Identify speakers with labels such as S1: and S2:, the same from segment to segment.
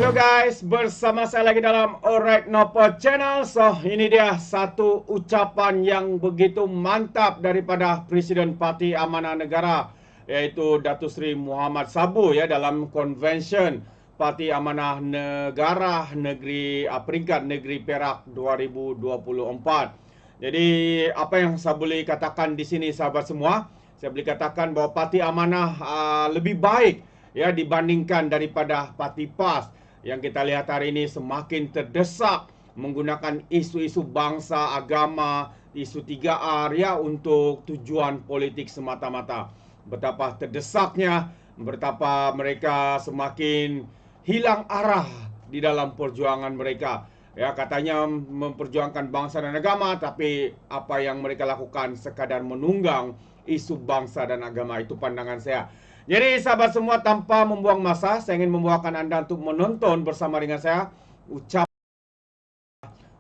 S1: Hello guys, bersama saya lagi dalam Alright Nopo Channel. So, ini dia satu ucapan yang begitu mantap daripada Presiden Parti Amanah Negara, yaitu Datuk Seri Muhammad Sabu ya, dalam Convention Parti Amanah Negara Peringkat Negeri Perak 2024. Jadi, apa yang saya boleh katakan di sini sahabat semua? Saya boleh katakan bahawa Parti Amanah lebih baik ya dibandingkan daripada Parti PAS yang kita lihat hari ini semakin terdesak menggunakan isu-isu bangsa, agama, isu 3R ya untuk tujuan politik semata-mata. Betapa terdesaknya, betapa mereka semakin hilang arah di dalam perjuangan mereka. Ya, katanya memperjuangkan bangsa dan agama, tapi apa yang mereka lakukan sekadar menunggang isu bangsa dan agama. Itu pandangan saya. Jadi sahabat semua, tanpa membuang masa, saya ingin membawakan Anda untuk menonton bersama dengan saya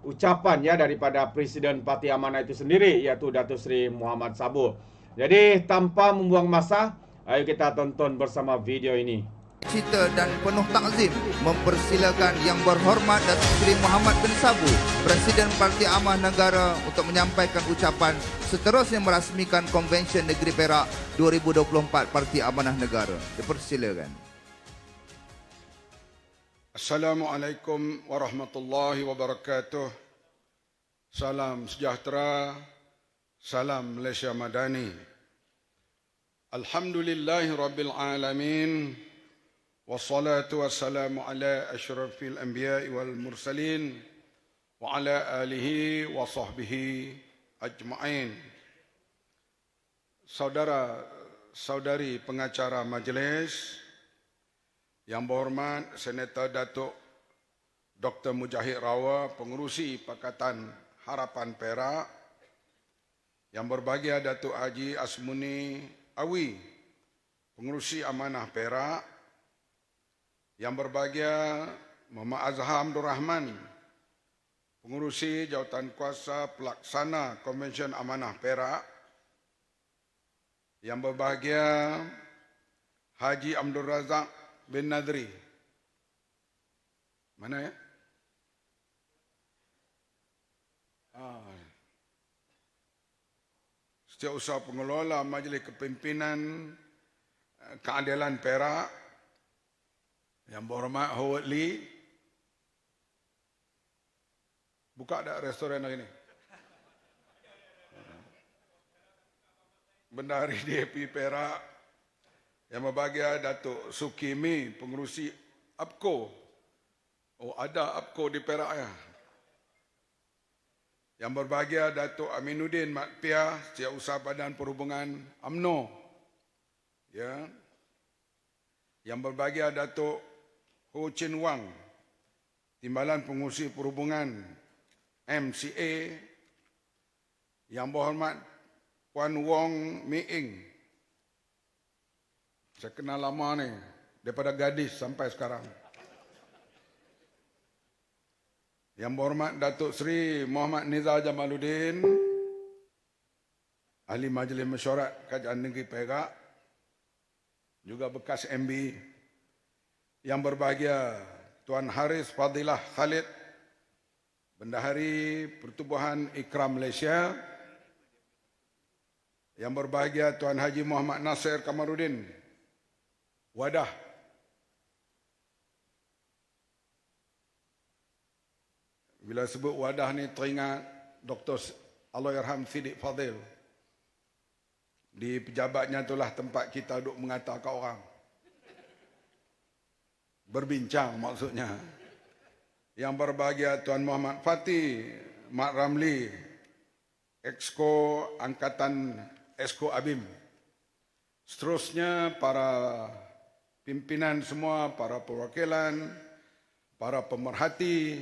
S1: ucapan ya daripada Presiden Parti Amanah itu sendiri, yaitu Datuk Seri Muhammad Sabu. Jadi tanpa membuang masa, ayo kita tonton bersama video ini.
S2: Cita dan penuh takzim mempersilakan Yang Berhormat Datuk Seri Muhammad bin Sabu, Presiden Parti Amanah Negara, untuk menyampaikan ucapan seterusnya merasmikan Konvensyen Negeri Perak 2024 Parti Amanah Negara. Dipersilakan.
S3: Assalamualaikum warahmatullahi wabarakatuh. Salam sejahtera, salam Malaysia Madani. Alhamdulillahi rabbil alamin. Wassalatu wassalamu ala asyrafil anbiya'i wal mursalin wa ala alihi wa sahbihi ajma'in. Saudara-saudari pengacara majlis, Yang Berhormat Senator Datuk Dr. Mujahid Rawa, Pengerusi Pakatan Harapan Perak, Yang Berbahagia Datuk Haji Asmuni Awi, Pengerusi Amanah Perak, Yang Berbahagia Muhammad Azhar Abdul Rahman, Pengerusi Jawatan Kuasa Pelaksana Konvensyen Amanah Perak, Yang Berbahagia Haji Abdul Razak bin Nadri. Mana ya? Setiausaha Pengelola Majlis Kepimpinan Keadilan Perak, Yang Berhormat Howard Lee. Buka tak restoran hari ini? Bendahari DAP Perak, Yang Berbahagia Datuk Sukimi, Pengerusi APCO. Oh, ada APCO di Perak ya. Yang Berbahagia Datuk Aminuddin Mat Piah, Setiausaha Badan Perhubungan UMNO. Ya. Yang Berbahagia Datuk Ho Chin Wang, Timbalan Pengurusi Perhubungan MCA. Yang Berhormat Puan Wong Miing, saya kenal lama ni, daripada gadis sampai sekarang. Yang Berhormat Datuk Seri Muhammad Nizar Jamaluddin, Ahli Majlis Mesyuarat Kerajaan Negeri Perak, juga bekas MB. Yang Berbahagia Tuan Haris Fadilah Khalid, Bendahari Pertubuhan Ikram Malaysia. Yang Berbahagia Tuan Haji Muhammad Nasir Kamaruddin, Wadah. Bila sebut Wadah ni teringat Dr. Allahyarham Siddiq Fadil. Di pejabatnya itulah tempat kita duduk mengata kat orang. Berbincang maksudnya. Yang Berbahagia Tuan Muhammad Fatih Mat Ramli, Exco Angkatan Exco Abim. Seterusnya para pimpinan semua, para perwakilan, para pemerhati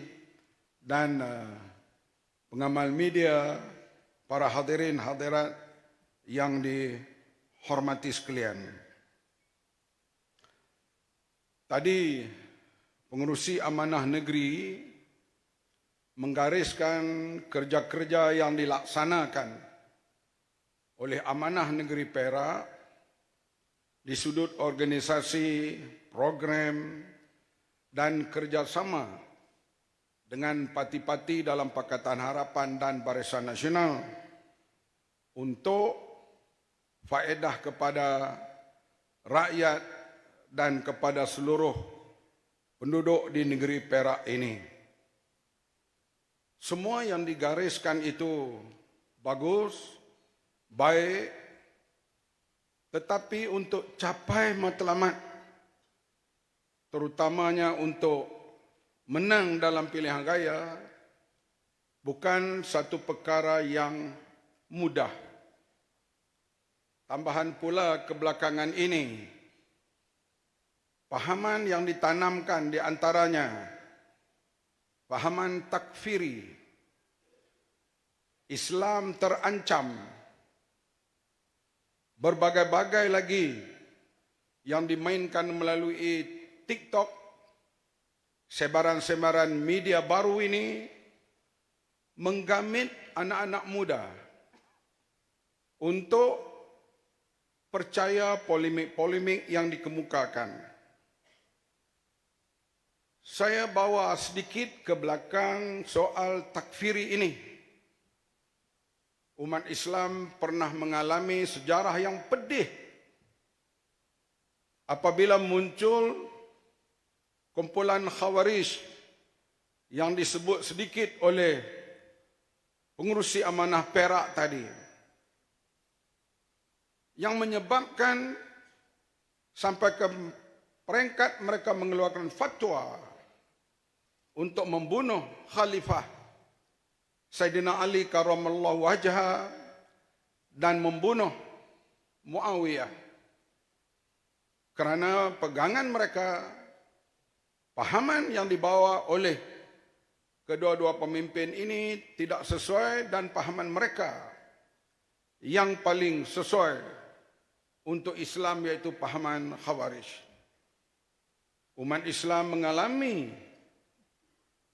S3: dan pengamal media, para hadirin hadirat yang dihormati sekalian. Tadi Pengerusi Amanah Negeri menggariskan kerja-kerja yang dilaksanakan oleh Amanah Negeri Perak di sudut organisasi, program dan kerjasama dengan parti-parti dalam Pakatan Harapan dan Barisan Nasional untuk faedah kepada rakyat dan kepada seluruh penduduk di negeri Perak ini. Semua yang digariskan itu bagus, baik, tetapi untuk capai matlamat, terutamanya untuk menang dalam pilihan raya, bukan satu perkara yang mudah. Tambahan pula kebelakangan ini, fahaman yang ditanamkan di antaranya, fahaman takfiri, Islam terancam, berbagai-bagai lagi yang dimainkan melalui TikTok, sebaran-sebaran media baru ini menggamit anak-anak muda untuk percaya polemik-polemik yang dikemukakan. Saya bawa sedikit ke belakang soal takfiri ini. Umat Islam pernah mengalami sejarah yang pedih apabila muncul kumpulan Khawarij yang disebut sedikit oleh pengurusi amanah Perak tadi, yang menyebabkan sampai ke peringkat mereka mengeluarkan fatwa untuk membunuh Khalifah Sayyidina Ali karramallahu wajhah dan membunuh Muawiyah kerana pegangan mereka, pahaman yang dibawa oleh kedua-dua pemimpin ini tidak sesuai dan pahaman mereka yang paling sesuai untuk Islam, yaitu pahaman Khawarij. Umat Islam mengalami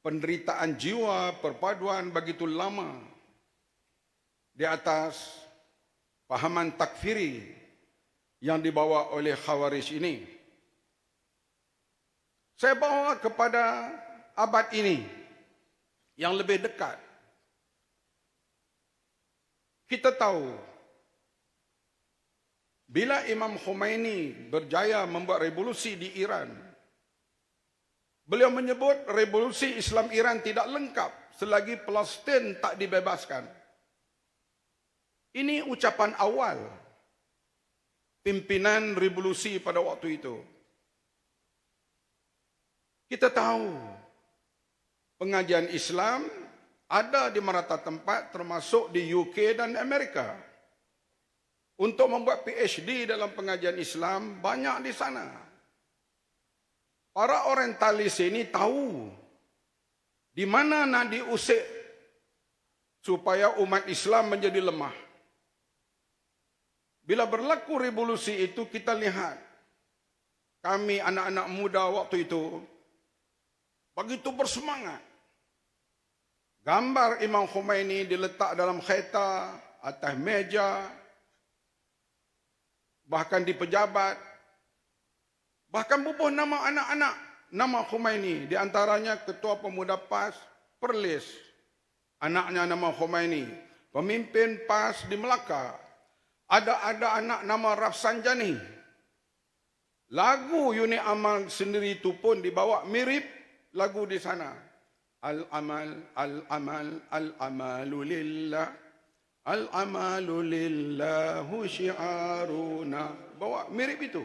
S3: penderitaan jiwa, perpaduan begitu lama di atas pahaman takfiri yang dibawa oleh Khawarij ini. Saya bawa kepada abad ini yang lebih dekat. Kita tahu bila Imam Khomeini berjaya membuat revolusi di Iran, beliau menyebut revolusi Islam Iran tidak lengkap selagi Palestin tak dibebaskan. Ini ucapan awal pimpinan revolusi pada waktu itu. Kita tahu pengajian Islam ada di merata tempat termasuk di UK dan Amerika. Untuk membuat PhD dalam pengajian Islam banyak di sana. Para orientalis ini tahu di mana nak diusik supaya umat Islam menjadi lemah. Bila berlaku revolusi itu, kita lihat kami anak-anak muda waktu itu begitu bersemangat. Gambar Imam Khomeini diletak dalam kereta, atas meja, bahkan di pejabat, bahkan bubuh nama anak-anak, nama Khomeini, di antaranya Ketua Pemuda PAS Perlis, anaknya nama Khomeini, pemimpin PAS di Melaka, ada anak nama Rafsanjani. Lagu Unit Amal sendiri itu pun dibawa mirip lagu di sana. Al-amal, al-amal, al-amalu lillah. Al-amalu lillahu syiaruna. Bawa mirip itu.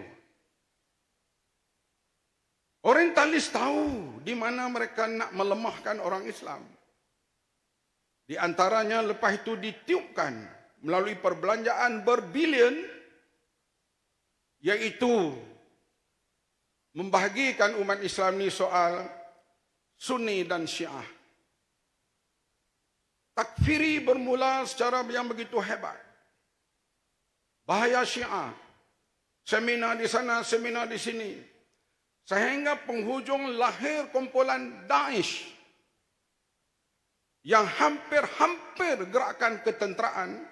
S3: Orientalis tahu di mana mereka nak melemahkan orang Islam. Di antaranya lepas itu ditiupkan melalui perbelanjaan berbilion, yaitu membahagikan umat Islam ini soal Sunni dan Syiah. Takfiri bermula secara yang begitu hebat. Bahaya Syiah. Seminar di sana, seminar di sini. Sehingga penghujung lahir kumpulan Daesh yang hampir-hampir gerakan ketenteraan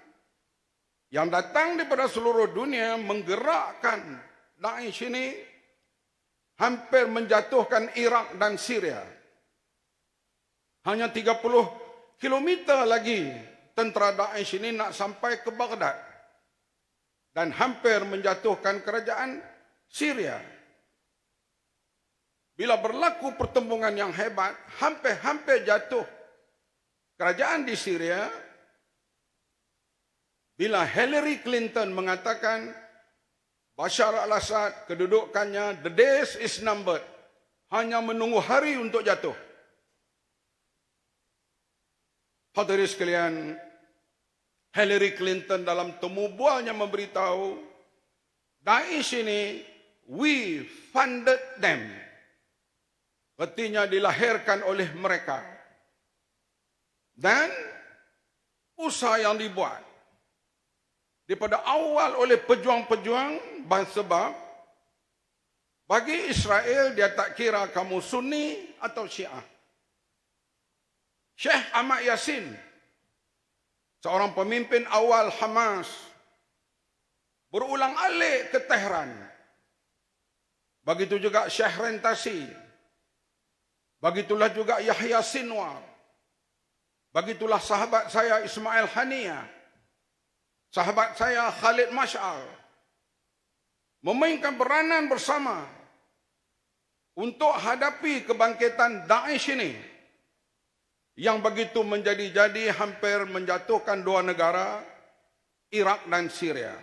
S3: yang datang daripada seluruh dunia menggerakkan Daesh ini hampir menjatuhkan Iraq dan Syria. Hanya 30 kilometer lagi tentera Daesh ini nak sampai ke Baghdad dan hampir menjatuhkan kerajaan Syria. Bila berlaku pertembungan yang hebat, hampir-hampir jatuh kerajaan di Syria, bila Hillary Clinton mengatakan Bashar al-Assad kedudukannya, the days is numbered, hanya menunggu hari untuk jatuh. Hadirin sekalian, Hillary Clinton dalam temu bualnya memberitahu, Daesh ini, we funded them. Artinya dilahirkan oleh mereka. Dan usaha yang dibuat daripada awal oleh pejuang-pejuang, sebab bagi Israel dia tak kira kamu Sunni atau Syiah. Syekh Ahmad Yasin, seorang pemimpin awal Hamas, berulang alik ke Tehran. Begitu juga Syekh Rentasi. Begitulah juga Yahya Sinwar. Begitulah sahabat saya Ismail Haniyah. Sahabat saya Khalid Mash'al. Memainkan peranan bersama untuk hadapi kebangkitan Daesh ini, yang begitu menjadi-jadi hampir menjatuhkan dua negara, Iraq dan Syria.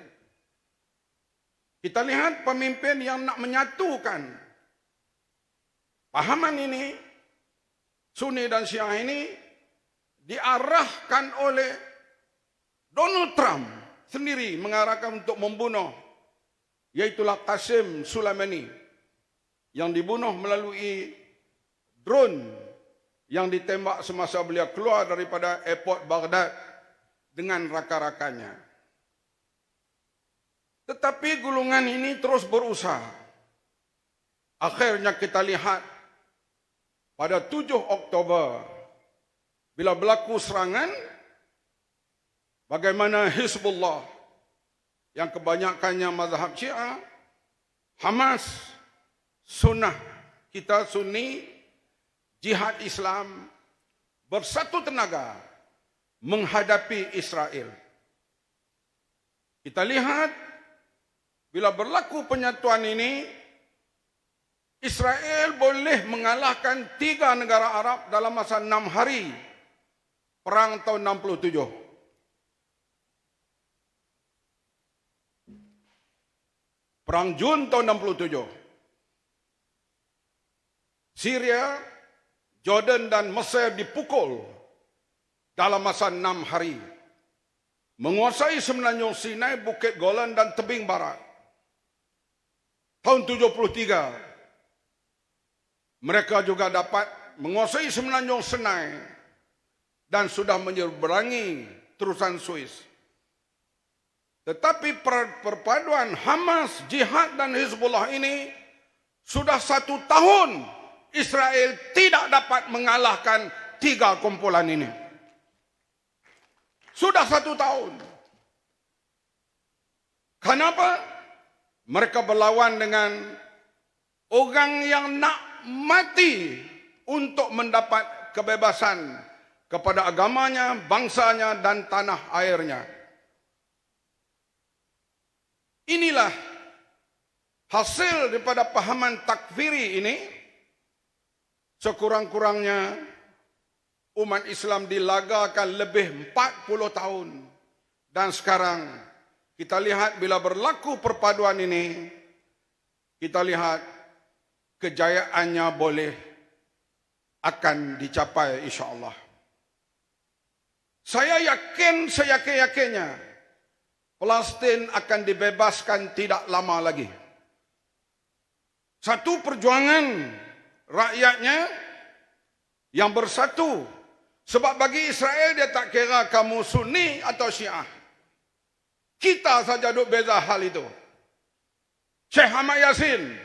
S3: Kita lihat pemimpin yang nak menyatukan pahaman ini, Sunni dan Syiah ini, diarahkan oleh Donald Trump sendiri mengarahkan untuk membunuh, iaitulah Qasem Soleimani, yang dibunuh melalui drone yang ditembak semasa beliau keluar daripada airport Baghdad dengan rakan-rakannya. Tetapi golongan ini terus berusaha. Akhirnya kita lihat pada 7 Oktober, bila berlaku serangan, bagaimana Hizbullah yang kebanyakannya mazhab Syiah, Hamas, Sunnah, kita Sunni, Jihad Islam, bersatu tenaga menghadapi Israel. Kita lihat, bila berlaku penyatuan ini, Israel boleh mengalahkan 3 negara Arab dalam masa 6 hari perang tahun 67. Perang Jun tahun 67. Syria, Jordan dan Mesir dipukul dalam masa 6 hari. Menguasai semenanjung Sinai, Bukit Golan dan tebing barat. Tahun 73. Mereka juga dapat menguasai semenanjung Sinai dan sudah menyeberangi terusan Suez. Tetapi perpaduan Hamas, Jihad dan Hizbullah ini sudah 1 tahun Israel tidak dapat mengalahkan 3 kumpulan ini. Sudah 1 tahun. Kenapa? Mereka berlawan dengan orang yang nak mati untuk mendapat kebebasan kepada agamanya, bangsanya dan tanah airnya. Inilah hasil daripada pahaman takfiri ini. Sekurang-kurangnya umat Islam dilagakan lebih 40 tahun. Dan sekarang kita lihat bila berlaku perpaduan ini, kita lihat kejayaannya boleh akan dicapai insya-Allah. Saya yakin, seyakin-yakinnya Palestin akan dibebaskan tidak lama lagi. Satu perjuangan rakyatnya yang bersatu. Sebab bagi Israel dia tak kira kamu Sunni atau Syiah. Kita saja duk beza hal itu. Syekh Ahmad Yasin,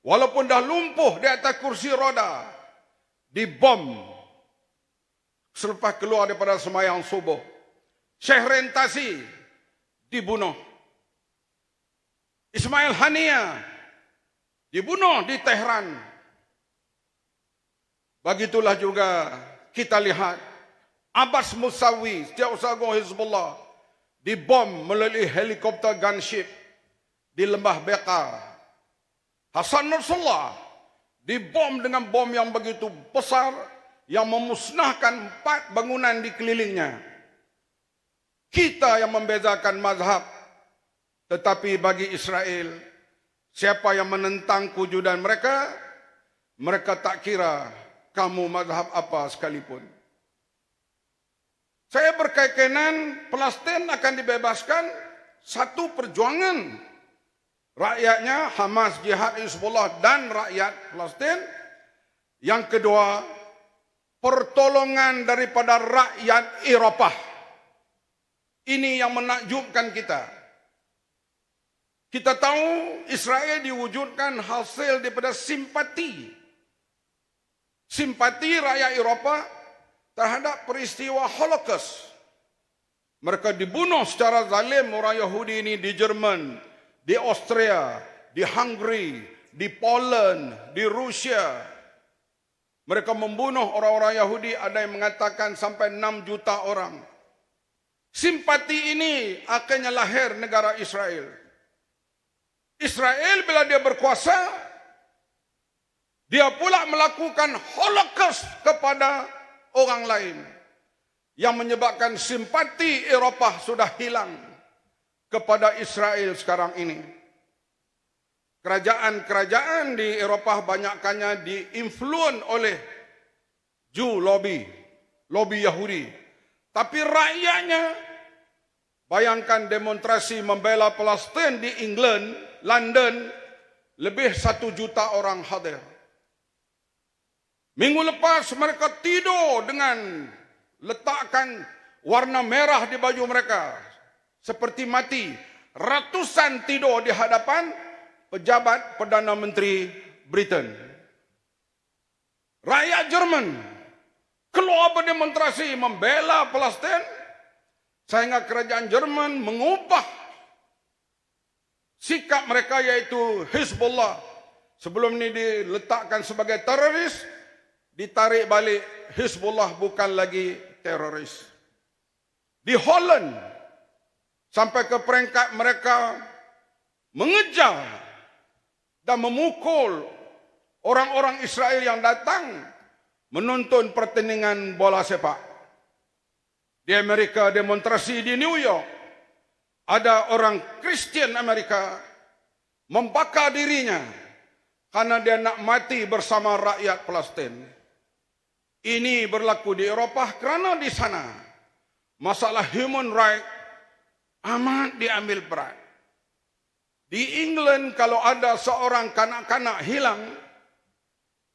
S3: walaupun dah lumpuh di atas kursi roda, dibom selepas keluar daripada sembahyang subuh. Syekh Rentasi dibunuh. Ismail Haniyah dibunuh di Tehran. Begitulah juga kita lihat Abbas Musawi, setiausaha Hizbullah, dibom melalui helikopter gunship di Lembah Beqa. Hasan Nasrallah dibom dengan bom yang begitu besar yang memusnahkan 4 bangunan di kelilingnya. Kita yang membezakan mazhab, tetapi bagi Israel, siapa yang menentang kewujudan mereka, mereka tak kira kamu mazhab apa sekalipun. Saya berkeyakinan Palestin akan dibebaskan, satu perjuangan rakyatnya, Hamas, Jihad, Hizbullah dan rakyat Palestin. Yang kedua, pertolongan daripada rakyat Eropah. Ini yang menakjubkan kita. Kita tahu Israel diwujudkan hasil daripada simpati. Simpati rakyat Eropah terhadap peristiwa Holocaust. Mereka dibunuh secara zalim orang Yahudi ini di Jerman, di Austria, di Hungary, di Poland, di Rusia. Mereka membunuh orang-orang Yahudi, ada yang mengatakan sampai 6 juta orang. Simpati ini akhirnya lahir negara Israel. Israel bila dia berkuasa, dia pula melakukan Holocaust kepada orang lain, yang menyebabkan simpati Eropah sudah hilang kepada Israel sekarang ini. Kerajaan-kerajaan di Eropah banyakkannya diinfluen oleh Jew lobby, lobby Yahudi. Tapi rakyatnya, bayangkan demonstrasi membela Palestin di England, London, lebih 1 juta orang hadir. Minggu lepas mereka tidur dengan letakkan warna merah di baju mereka, seperti mati. Ratusan tidur di hadapan pejabat Perdana Menteri Britain. Rakyat Jerman keluar berdemonstrasi membela Palestin, sehingga kerajaan Jerman mengubah sikap mereka, yaitu Hizbullah. Sebelum ini diletakkan sebagai teroris, ditarik balik, Hizbullah bukan lagi teroris. Di Holland, sampai ke peringkat mereka mengejar dan memukul orang-orang Israel yang datang menonton pertandingan bola sepak. Di Amerika, demonstrasi di New York, ada orang Kristen Amerika membakar dirinya karena dia nak mati bersama rakyat Palestin. Ini berlaku di Eropah kerana di sana masalah human right amat diambil berat. Di England kalau ada seorang kanak-kanak hilang,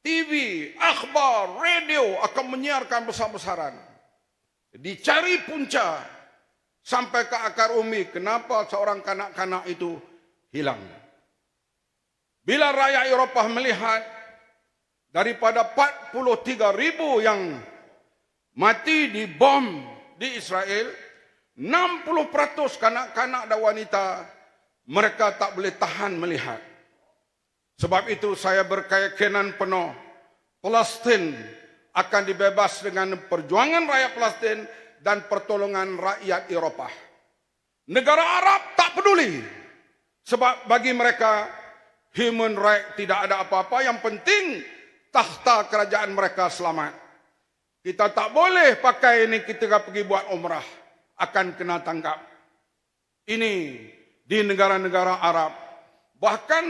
S3: TV, akhbar, radio akan menyiarkan besar-besaran. Dicari punca sampai ke akar umi kenapa seorang kanak-kanak itu hilang. Bila rakyat Eropah melihat daripada 43,000 yang mati di bom di Israel, 60% kanak-kanak dan wanita, mereka tak boleh tahan melihat. Sebab itu saya berkeyakinan penuh Palestin akan dibebas dengan perjuangan rakyat Palestin dan pertolongan rakyat Eropah. Negara Arab tak peduli, sebab bagi mereka human right tidak ada apa-apa, yang penting takhta kerajaan mereka selamat. Kita tak boleh pakai ini ketika pergi buat umrah, akan kena tangkap. Ini di negara-negara Arab. Bahkan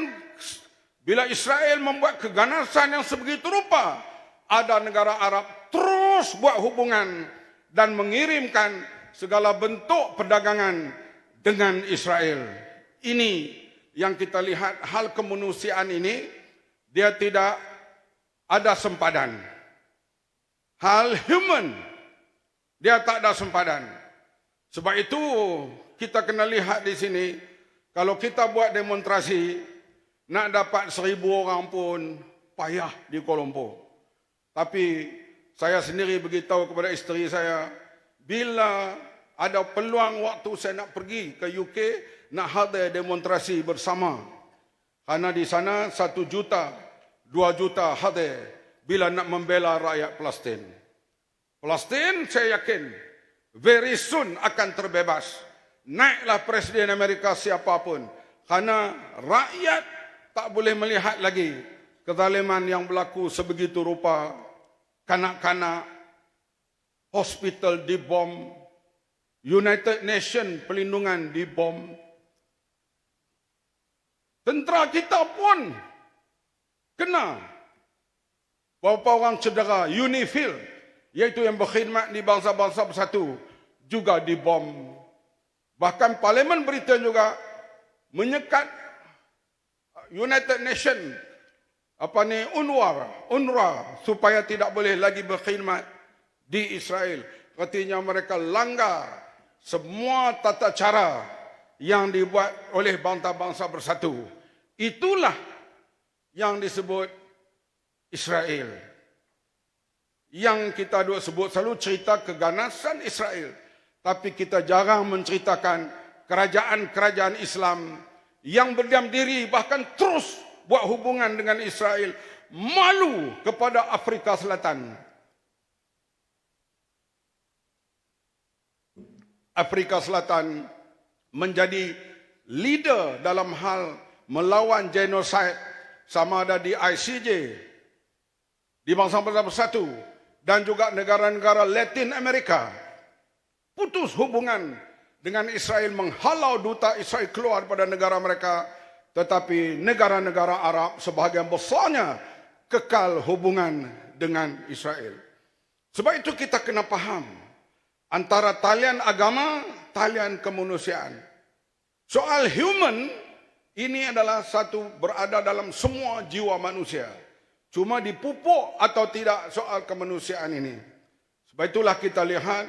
S3: bila Israel membuat keganasan yang sebegitu rupa, ada negara Arab terus buat hubungan dan mengirimkan segala bentuk perdagangan dengan Israel. Ini yang kita lihat, hal kemanusiaan ini, dia tidak ada sempadan. Hal human, dia tak ada sempadan. Sebab itu kita kena lihat di sini, kalau kita buat demonstrasi, nak dapat 1,000 orang pun payah di Kuala Lumpur. Tapi saya sendiri beritahu kepada isteri saya, bila ada peluang waktu saya nak pergi ke UK, nak hadir demonstrasi bersama. Karena di sana 1 juta, 2 juta hadir bila nak membela rakyat Palestin. Palestin saya yakin very soon akan terbebas. Naiklah Presiden Amerika siapapun. Karena rakyat tak boleh melihat lagi kezaliman yang berlaku sebegitu rupa. Kanak-kanak, hospital dibom, United Nations pelindungan dibom. Tentera kita pun kena. Beberapa orang cedera, UNIFIL, iaitu yang berkhidmat di bangsa-bangsa bersatu, juga dibom. Bahkan Parlimen Britain juga menyekat United Nations, UNRWA, supaya tidak boleh lagi berkhidmat di Israel. Artinya mereka langgar semua tata cara yang dibuat oleh bangsa-bangsa bersatu. Itulah yang disebut Israel. Yang kita sebut selalu cerita keganasan Israel. Tapi kita jarang menceritakan kerajaan-kerajaan Islam yang berdiam diri bahkan terus buat hubungan dengan Israel. Malu kepada Afrika Selatan. Afrika Selatan menjadi leader dalam hal melawan genosid, sama ada di ICJ, di bangsa-bangsa bersatu, dan juga negara-negara Latin Amerika. Putus hubungan dengan Israel, menghalau duta Israel keluar pada negara mereka, tetapi negara-negara Arab sebahagian besarnya kekal hubungan dengan Israel. Sebab itu kita kena faham antara talian agama, talian kemanusiaan. Soal human ini adalah satu berada dalam semua jiwa manusia. Cuma dipupuk atau tidak soal kemanusiaan ini. Sebab itulah kita lihat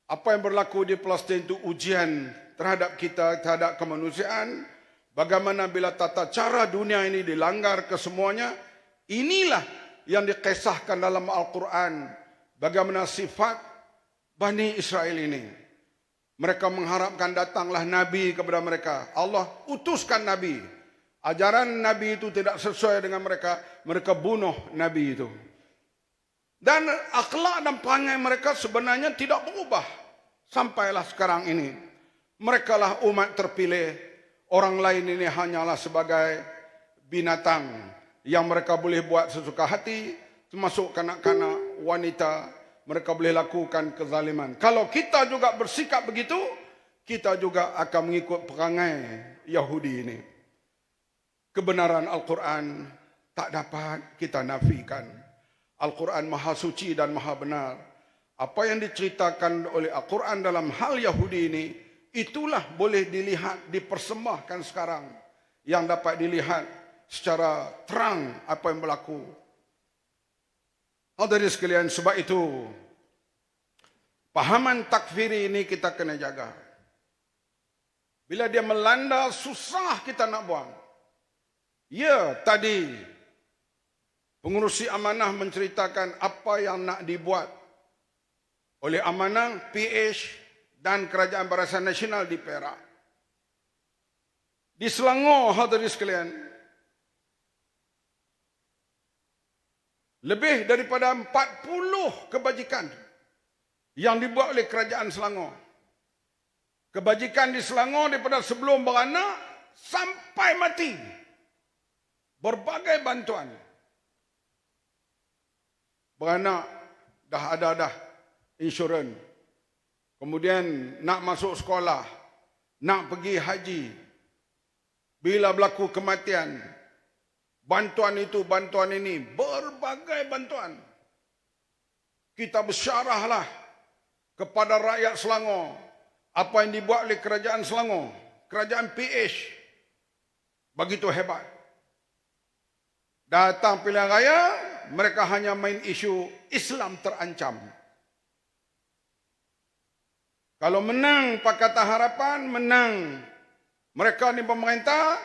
S3: apa yang berlaku di Palestin itu ujian terhadap kita, terhadap kemanusiaan. Bagaimana bila tata cara dunia ini dilanggar kesemuanya. Inilah yang dikisahkan dalam Al-Quran. Bagaimana sifat Bani Israel ini. Mereka mengharapkan datanglah Nabi kepada mereka. Allah utuskan Nabi. Ajaran Nabi itu tidak sesuai dengan mereka. Mereka bunuh Nabi itu. Dan akhlak dan perangai mereka sebenarnya tidak berubah. Sampailah sekarang ini. Mereka lah umat terpilih. Orang lain ini hanyalah sebagai binatang. Yang mereka boleh buat sesuka hati. Termasuk kanak-kanak, wanita. Mereka boleh lakukan kezaliman. Kalau kita juga bersikap begitu, kita juga akan mengikut perangai Yahudi ini. Kebenaran Al-Quran tak dapat kita nafikan. Al-Quran maha suci dan maha benar. Apa yang diceritakan oleh Al-Quran dalam hal Yahudi ini, itulah boleh dilihat, dipersembahkan sekarang. Yang dapat dilihat secara terang apa yang berlaku. Hadirin sekalian, sebab itu pahaman takfiri ini kita kena jaga. Bila dia melanda, susah kita nak buang. Ya, tadi pengurusi amanah menceritakan apa yang nak dibuat oleh amanah, PH dan Kerajaan Barisan Nasional di Perak. Di Selangor, hadirin sekalian, lebih daripada 40 kebajikan yang dibuat oleh Kerajaan Selangor. Kebajikan di Selangor daripada sebelum beranak sampai mati. Berbagai bantuan. Beranak dah ada insurans. Kemudian nak masuk sekolah, nak pergi haji. Bila berlaku kematian, bantuan itu, bantuan ini, berbagai bantuan. Kita bersyarahlah kepada rakyat Selangor apa yang dibuat oleh Kerajaan Selangor, Kerajaan PH. Begitu hebat. Datang pilihan raya, mereka hanya main isu Islam terancam. Kalau menang Pakatan Harapan, menang mereka ni pemerintah,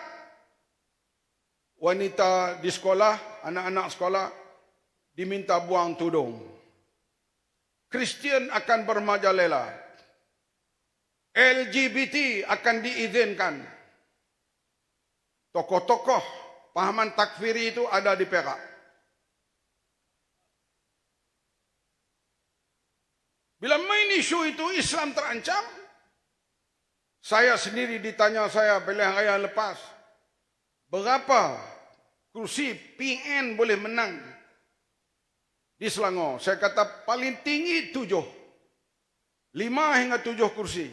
S3: wanita di sekolah, anak-anak sekolah diminta buang tudung. Kristian akan bermajalela. LGBT akan diizinkan. tokoh-tokoh pahaman takfiri itu ada di Perak. Bila main isu itu Islam terancam, saya sendiri ditanya saya pilihan raya lepas, berapa kursi PN boleh menang di Selangor? Saya kata paling tinggi 7. 5 hingga 7 kursi.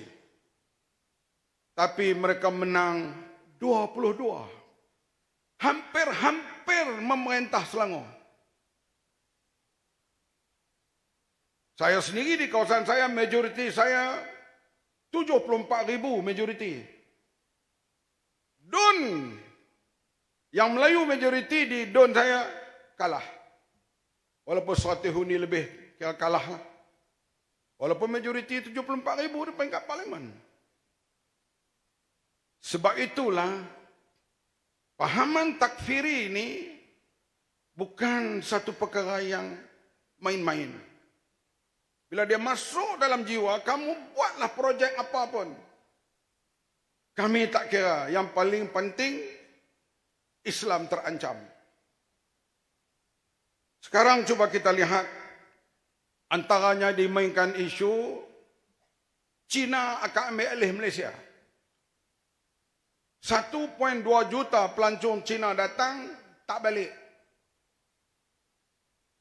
S3: Tapi mereka menang 22. Hampir-hampir memerintah Selangor. Saya sendiri di kawasan saya, majoriti saya 74,000 majoriti. Don yang Melayu majoriti di Don saya kalah. Walaupun 100 huni lebih kalah lah. Walaupun majoriti 74,000 di peringkat parlimen. Sebab itulah pahaman takfiri ini bukan satu perkara yang main-main. Bila dia masuk dalam jiwa, kamu buatlah projek apapun. Kami tak kira. Yang paling penting, Islam terancam. Sekarang cuba kita lihat, antaranya dimainkan isu, China akan ambil alih Malaysia. 1.2 juta pelancong China datang, tak balik.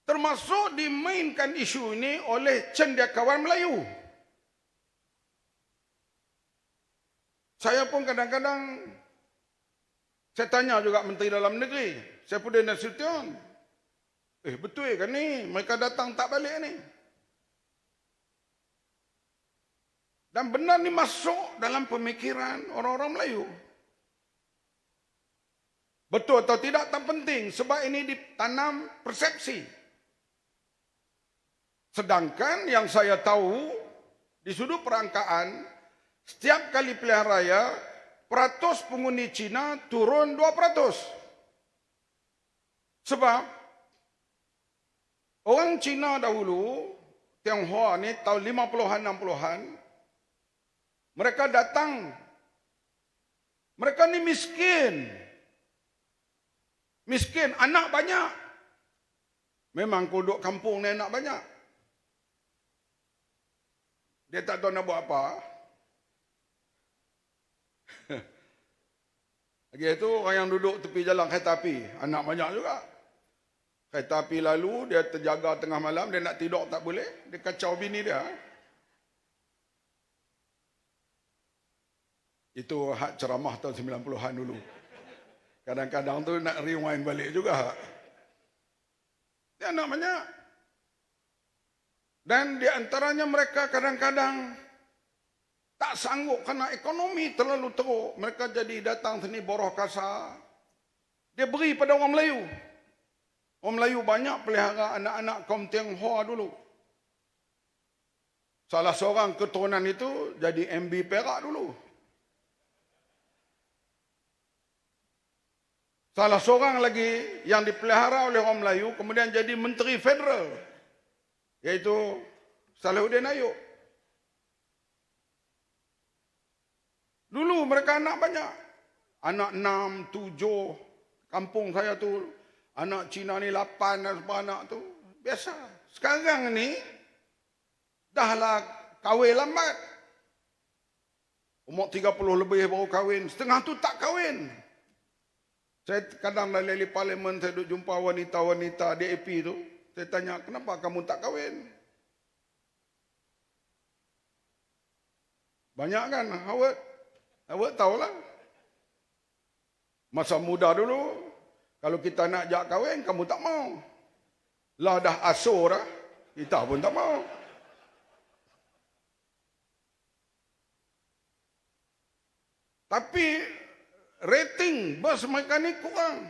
S3: Termasuk dimainkan isu ini oleh cendekiawan Melayu. Saya pun kadang-kadang, saya tanya juga Menteri Dalam Negeri, Saifuddin Nasution, betul kan ni? Mereka datang tak balik ni. Dan benar ni masuk dalam pemikiran orang-orang Melayu. Betul atau tidak tak penting, sebab ini ditanam persepsi. Sedangkan yang saya tahu, di sudut perangkaan, setiap kali pilihan raya, peratus pengundi Cina turun 2%. Sebab, orang Cina dahulu, Tionghoa ni tahun 50-an, 60-an, mereka datang, mereka ni miskin. Miskin, anak banyak. Memang kodok kampung ni anak banyak. Dia tak tahu nak buat apa. Lagi itu orang yang duduk tepi jalan kereta api, anak banyak juga. Kereta api lalu, dia terjaga tengah malam, dia nak tidur tak boleh, dia kacau bini dia. Itu hak ceramah tahun 90-an dulu. Kadang-kadang tu nak rewind balik juga. Dia anak banyak. Dan di antaranya mereka kadang-kadang tak sanggup kerana ekonomi terlalu teruk. Mereka jadi datang sini boroh kasar. Dia beri pada orang Melayu. Orang Melayu banyak pelihara anak-anak kaum Tionghoa dulu. Salah seorang keturunan itu jadi MB Perak dulu. Salah seorang lagi yang dipelihara oleh orang Melayu kemudian jadi Menteri Federal, iaitu Salahuddin Ayub. Dulu mereka anak banyak. Anak 6, 7. Kampung saya tu, anak Cina ni 8 dan sebagainya anak tu. Biasa. Sekarang ni, dahlah kahwin lambat. Umur 30 lebih baru kahwin. Setengah tu tak kahwin. Saya kadang lalui parlimen, saya duduk jumpa wanita-wanita DAP tu. Saya tanya, kenapa kamu tak kahwin? Banyak kan, Awak tahulah. Masa muda dulu, kalau kita nak ajak kahwin, kamu tak mau. Lah dah asur dah, kita pun tak mau. Tapi rating bos mereka ni kurang.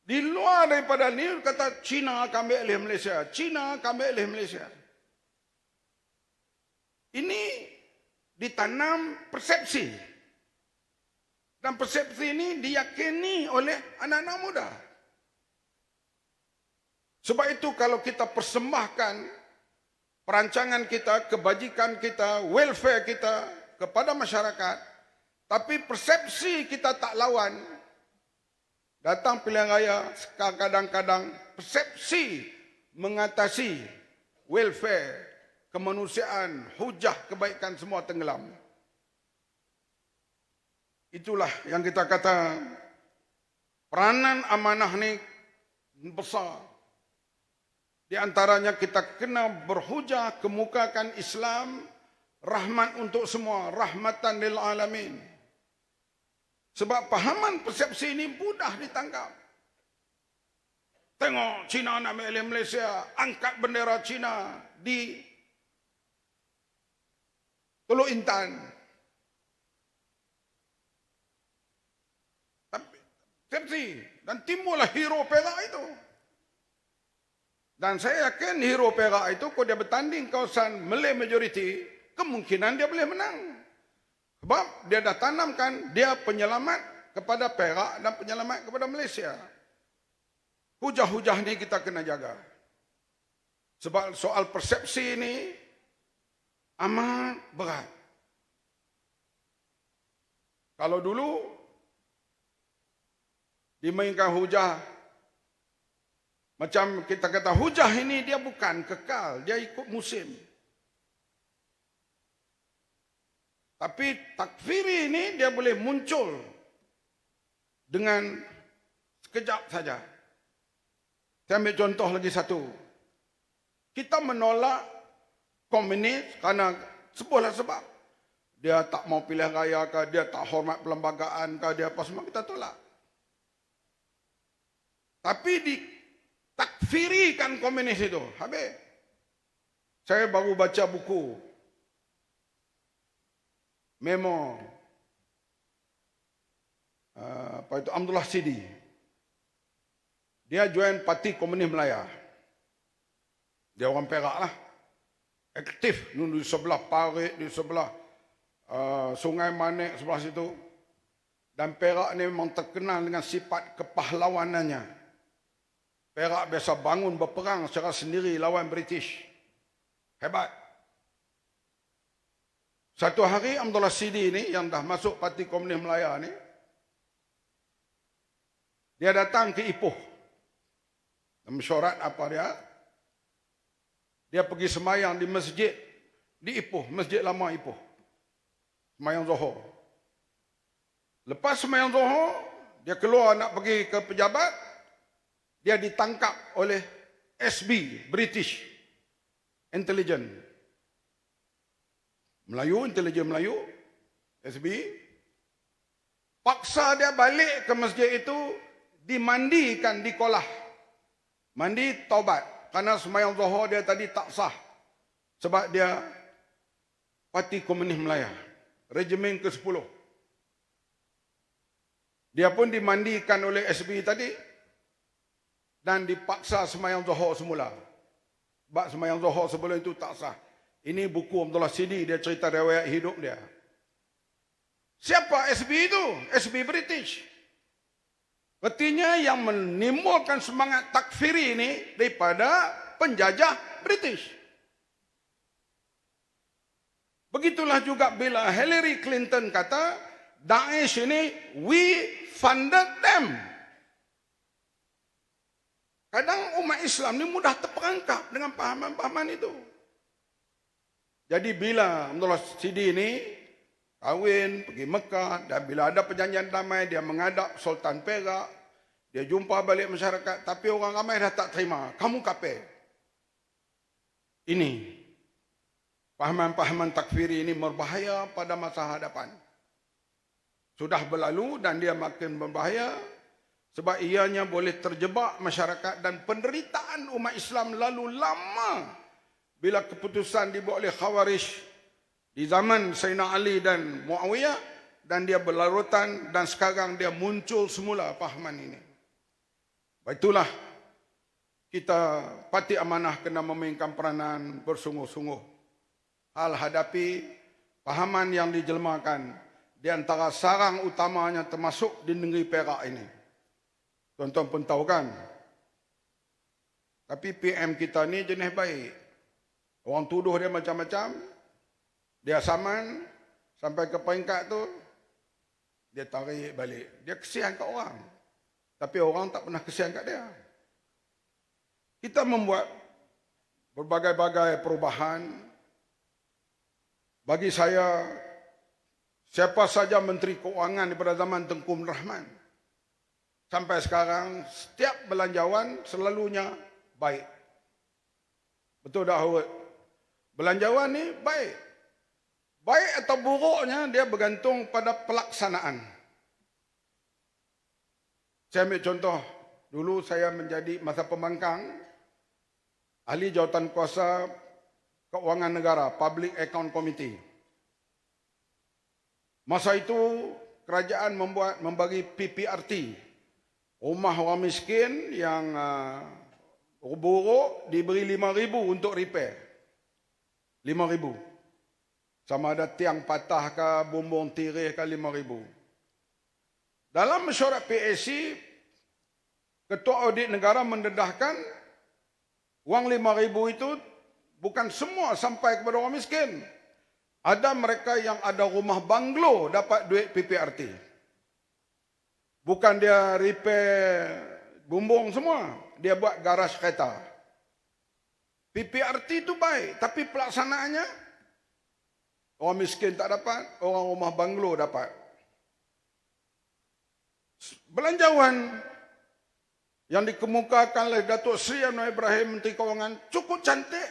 S3: Di luar daripada ni, kata China akan ambil alih Malaysia. China akan ambil alih Malaysia. Ini ditanam persepsi. Dan persepsi ini diyakini oleh anak-anak muda. Sebab itu kalau kita persembahkan perancangan kita, kebajikan kita, welfare kita kepada masyarakat, tapi persepsi kita tak lawan, datang pilihan raya kadang-kadang persepsi mengatasi welfare, kemanusiaan, hujah kebaikan semua tenggelam. Itulah yang kita kata peranan amanah ni besar. Di antaranya kita kena berhujah kemukakan Islam, rahmat untuk semua, rahmatan lil alamin. Sebab pahaman persepsi ini mudah ditangkap. Tengok Cina nak ambil Malaysia, angkat bendera Cina di Teluk Intan. Tapi persepsi dan timbullah hero Perak itu. Dan saya yakin hero Perak itu kalau dia bertanding kawasan Malay majority, kemungkinan dia boleh menang. Sebab dia dah tanamkan dia penyelamat kepada Perak dan penyelamat kepada Malaysia. Hujah-hujah ni kita kena jaga. Sebab soal persepsi ini amat berat. Kalau dulu dimainkan hujah, macam kita kata hujah ini dia bukan kekal, dia ikut musim. Tapi takfiri ini dia boleh muncul dengan sekejap saja. Saya ambil contoh lagi satu. Kita menolak komunis kerana sebuah sebab. Dia tak mau pilihan raya ke, dia tak hormat perlembagaan ke, dia apa semua kita tolak. Tapi ditakfirikan komunis itu. Habis. Saya baru baca buku memo Abdullah Sidi. Dia join Parti Komunis Melaya. Dia orang Perak lah. Aktif di sebelah Parit, di sebelah Sungai Manik, sebelah situ. Dan Perak ni memang terkenal dengan sifat kepahlawanannya. Perak biasa bangun berperang secara sendiri lawan British. Hebat. Satu hari Abdullah Sidi ni yang dah masuk Parti Komunis Melaya ni, dia datang ke Ipoh. Mesyuarat apa dia? Dia pergi semayang di masjid di Ipoh, masjid lama Ipoh. Semayang Zuhur. Lepas semayang Zuhur, dia keluar nak pergi ke pejabat, dia ditangkap oleh SB, British Intelligence. Melayu, intelijen Melayu, SB. Paksa dia balik ke masjid itu, dimandikan di kolah. Mandi taubat. Kerana semayang Zuhur dia tadi tak sah. Sebab dia Parti Komunis Melaya. Regimen ke-10. Dia pun dimandikan oleh SB tadi. Dan dipaksa semayang Zuhur semula. Sebab semayang Zuhur sebelum itu tak sah. Ini buku Abdullah Sidi, dia cerita riwayat hidup dia. Siapa SB itu? SB British. Artinya yang menimbulkan semangat takfiri ini daripada penjajah British. Begitulah juga bila Hillary Clinton kata, Daesh ini, we funded them. Kadang umat Islam ni mudah terperangkap dengan pahaman-pahaman itu. Jadi bila Abdullah Sidi ini kahwin, pergi Mekah, dan bila ada perjanjian damai, dia menghadap Sultan Perak, dia jumpa balik masyarakat, tapi orang ramai dah tak terima. Kamu kafir. Ini, pahaman-pahaman takfiri ini berbahaya pada masa hadapan. Sudah berlalu dan dia makin berbahaya, sebab ianya boleh terjebak masyarakat dan penderitaan umat Islam lalu lama. Bila keputusan dibuat oleh Khawarij di zaman Sayyidina Ali dan Muawiyah, dan dia berlarutan dan sekarang dia muncul semula pahaman ini. Itulah kita Parti Amanah kena memainkan peranan bersungguh-sungguh hal hadapi pahaman yang dijelmakan di antara sarang utamanya termasuk di negeri Perak ini. Tuan-tuan pun tahu kan, tapi PM kita ni jenis baik. Orang tuduh dia macam-macam, dia saman sampai ke peringkat tu, dia tarik balik. Dia kesian kat orang. Tapi orang tak pernah kesian kat dia. Kita membuat berbagai-bagai perubahan. Bagi saya, siapa saja Menteri Keuangan pada zaman Tengku Rahman, sampai sekarang, setiap belanjawan selalunya baik. Betul tak, Howard? Belanjawan ni baik. Baik atau buruknya, dia bergantung pada pelaksanaan. Saya ambil contoh, dulu saya menjadi masa pembangkang, ahli jawatan kuasa Keuangan Negara, Public Account Committee. Masa itu, kerajaan membagi PPRT, rumah orang miskin yang buruk diberi 5,000 untuk repair. 5,000. Sama ada tiang patah ke, bumbung tirih ke, 5,000. Dalam mesyuarat PAC, Ketua Audit Negara mendedahkan wang 5,000 itu bukan semua sampai kepada orang miskin. Ada mereka yang ada rumah banglo dapat duit PPRT. Bukan dia repair bumbung semua. Dia buat garaj kereta. PPRT itu baik, tapi pelaksanaannya orang miskin tak dapat, orang rumah banglo dapat. Belanjawan yang dikemukakan oleh Datuk Seri Anwar Ibrahim, Menteri Keuangan, cukup cantik.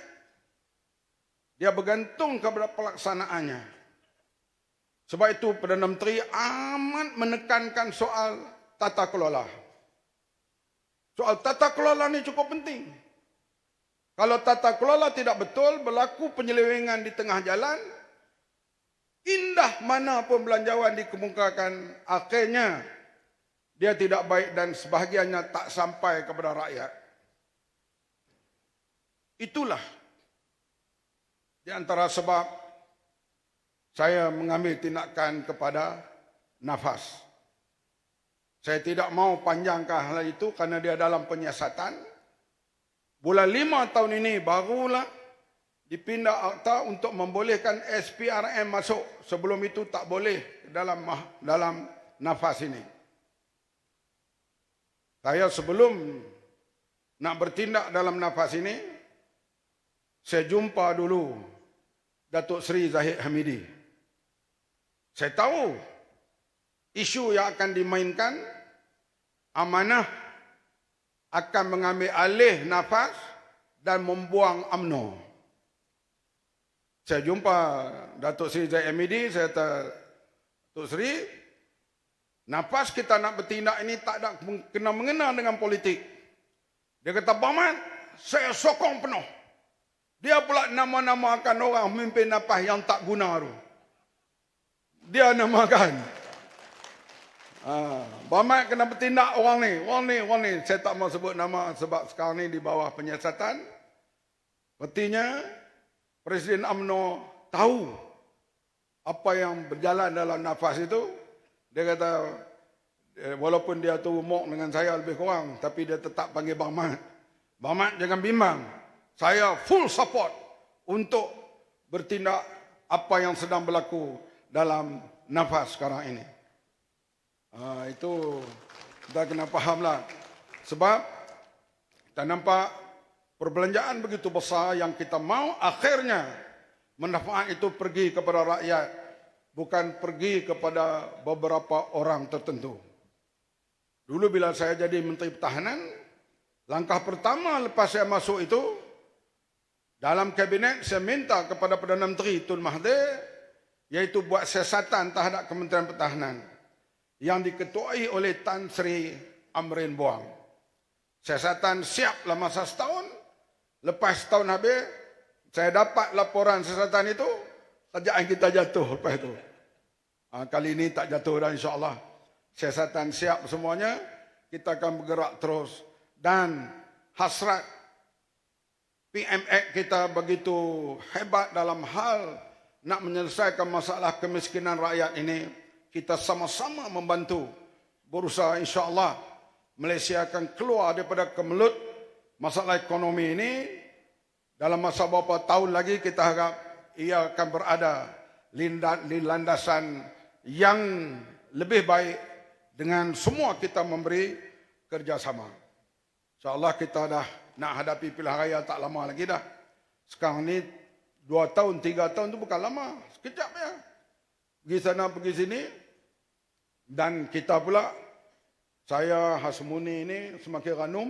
S3: Dia bergantung kepada pelaksanaannya. Sebab itu Perdana Menteri amat menekankan soal tata kelola. Soal tata kelola ni cukup penting. Kalau tata kelola tidak betul, berlaku penyelewengan di tengah jalan, indah mana pun belanjawan dikemukakan, akhirnya dia tidak baik dan sebahagiannya tak sampai kepada rakyat. Itulah di antara sebab saya mengambil tindakan kepada Nafas. Saya tidak mau panjangkan hal itu kerana dia dalam penyiasatan. Bulan 5 tahun ini barulah dipindah akta untuk membolehkan SPRM masuk. Sebelum itu tak boleh dalam Nafas ini. Saya sebelum nak bertindak dalam Nafas ini, saya jumpa dulu Datuk Seri Zahid Hamidi. Saya tahu isu yang akan dimainkan, amanah akan mengambil alih Nafas dan membuang UMNO. Saya jumpa Datuk Seri Zahid Hamidi, saya kata, Datuk Seri, Nafas kita nak bertindak ini tak ada kena-mengena dengan politik. Dia kata, Bahman, saya sokong penuh. Dia pula nama-namakan orang memimpin Nafas yang tak guna tu. Dia namakan. Bahman kena bertindak orang ni. Saya tak mau sebut nama sebab sekarang ni di bawah penyiasatan. Artinya, Presiden UMNO tahu apa yang berjalan dalam Nafas itu. Dia kata, walaupun dia tu umur dengan saya lebih kurang, tapi dia tetap panggil Bang Mat. Bang Mat jangan bimbang. Saya full support untuk bertindak apa yang sedang berlaku dalam Nafas sekarang ini. Itu kita kena fahamlah. Sebab kita nampak perbelanjaan begitu besar yang kita mau akhirnya manfaat itu pergi kepada rakyat, bukan pergi kepada beberapa orang tertentu. Dulu bila saya jadi Menteri Pertahanan, langkah pertama lepas saya masuk itu, dalam kabinet saya minta kepada Perdana Menteri Tun Mahathir, iaitu buat siasatan terhadap Kementerian Pertahanan yang diketuai oleh Tan Sri Amrin Buang. Siasatan siaplah masa setahun. Lepas setahun habis, saya dapat laporan siasatan itu, kerajaan kita jatuh lepas itu. Kali ini tak jatuh dah insyaAllah. Siasatan siap semuanya, kita akan bergerak terus. Dan hasrat PMX kita begitu hebat dalam hal nak menyelesaikan masalah kemiskinan rakyat ini. Kita sama-sama membantu. Berusaha insyaAllah Malaysia akan keluar daripada kemelut masalah ekonomi ini. Dalam masa beberapa tahun lagi kita harap ia akan berada di landasan yang lebih baik dengan semua kita memberi kerjasama. InsyaAllah kita dah nak hadapi pilihan raya tak lama lagi dah. Sekarang ni 2 tahun, 3 tahun tu bukan lama. Sekejap ya. Pergi sana, pergi sini. Dan kita pula, saya Hasmuni ini semakin ranum.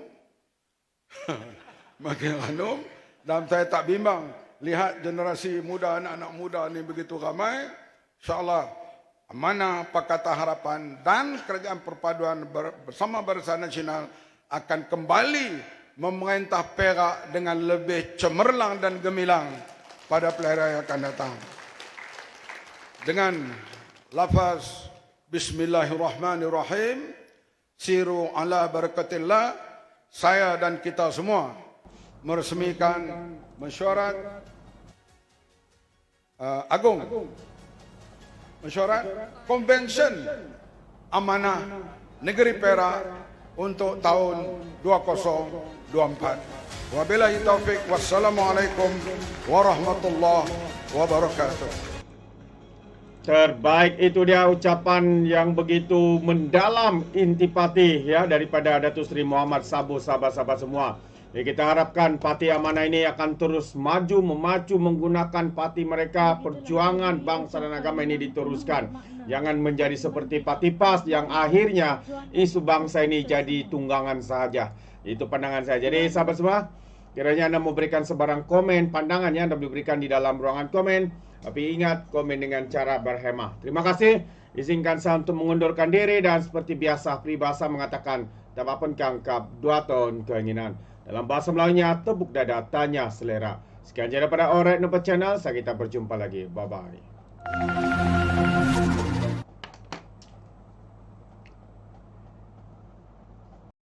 S3: Makin ranum. Dan saya tak bimbang. Lihat generasi muda, anak-anak muda ni begitu ramai. InsyaAllah, Amanah Pakatan Harapan dan Kerajaan Perpaduan bersama Barisan Nasional akan kembali memerintah Perak dengan lebih cemerlang dan gemilang pada pilihan raya akan datang. Dengan lafaz Bismillahirrahmanirrahim, siru ala barakatillah, saya dan kita semua meresmikan mesyuarat agung, mesyuarat konvensyen amanah negeri Perak untuk tahun 2024. Wabillahi taufik, wassalamualaikum warahmatullahi wabarakatuh.
S1: Terbaik, itu dia ucapan yang begitu mendalam intipati ya daripada Datuk Seri Muhammad Sabu, sahabat-sahabat semua. Jadi kita harapkan Parti Amanah ini akan terus maju, memacu menggunakan parti mereka. Perjuangan bangsa dan agama ini diteruskan. Jangan menjadi seperti Parti PAS yang akhirnya isu bangsa ini jadi tunggangan sahaja. Itu pandangan saya. Jadi sahabat semua, kiranya anda memberikan sebarang komen, pandangannya anda boleh berikan di dalam ruangan komen. Tapi ingat, komen dengan cara berhemah. Terima kasih. Izinkan saya untuk mengundurkan diri dan seperti biasa, peribahasa mengatakan, tak apa pun kangkap 2 tahun keinginan. Dalam bahasa Melayunya, tepuk dada, tanya selera. Sekian saja daripada Alright Nampak Channel. Saya kita berjumpa lagi. Bye-bye.